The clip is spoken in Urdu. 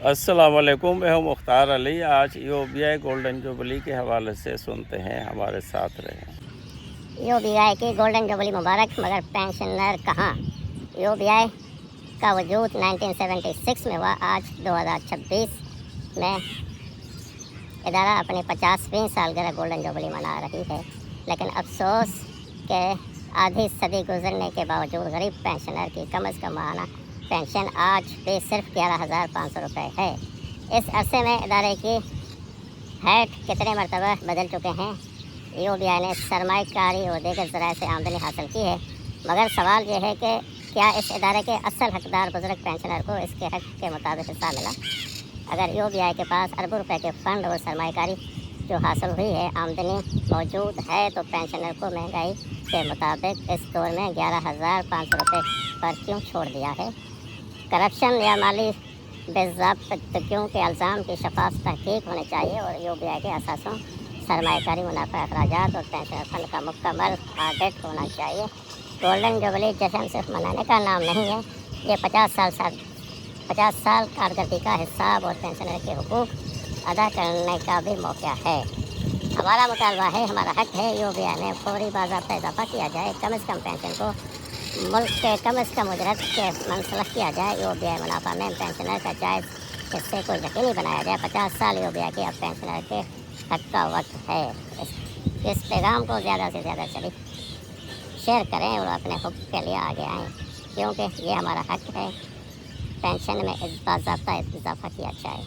السلام علیکم، میں ہوں مختار علی۔ آج U B I golden jubilee کے حوالے سے سنتے ہیں، ہمارے ساتھ رہیں۔ یو بی آئی کی گولڈن جوبلی مبارک، مگر پینشنر کہاں؟ یو بی آئی کا وجود 1976 میں ہوا۔ آج 2026 میں ادارہ اپنی 50ویں سالگرہ گولڈن جوبلی منا رہی ہے، لیکن افسوس کہ آدھی صدی گزرنے کے باوجود غریب پینشنر کی کم از کم ماہانہ پینشن آج بھی صرف 11,500 روپے ہے۔ اس عرصے میں ادارے کی ہیٹ کتنے مرتبہ بدل چکے ہیں۔ یو بی آئی نے سرمایہ کاری اور دیگر ذرائع سے آمدنی حاصل کی ہے، مگر سوال یہ ہے کہ کیا اس ادارے کے اصل حقدار بزرگ پینشنر کو اس کے حق کے مطابق حصہ ملا؟ اگر یو بی آئی کے پاس اربوں روپے کے فنڈ اور سرمایہ کاری جو حاصل ہوئی ہے، آمدنی موجود ہے، تو پینشنر کو مہنگائی کے مطابق اس دور میں 11,500 روپے پر کیوں چھوڑ دیا ہے؟ کرپشن یا مالی بے ضابطگیوں کے الزام کی شفاف تحقیق ہونی چاہیے، اور یو بی آئی کے اثاثوں، سرمایہ کاری، منافع اخراجات اور پینشن فنڈ کا مکمل آڈٹ ہونا چاہیے۔ گولڈن جوبلی جشن صرف منانے کا نام نہیں ہے، یہ 50 سال کارکردگی کا حساب اور پینشنر کے حقوق ادا کرنے کا بھی موقع ہے۔ ہمارا مطالبہ ہے، ہمارا حق ہے، یو بی آئی میں فوری باضابطہ اضافہ کیا جائے، کم از کم پینشن کو ملک کے کم از کم اجرت کے منسلخ کیا جائے، یو بی آئی منافع میں پینشنر کا جائز حصے کو یقینی بنایا جائے۔ 50 سال یو بی آئی کے اب پینشنر کے حق کا وقت ہے۔ اس پیغام کو زیادہ سے زیادہ شیئر کریں اور اپنے حق کے لیے آگے آئیں، کیونکہ یہ ہمارا حق ہے، پینشن میں باضابطہ اضافہ کیا جائے۔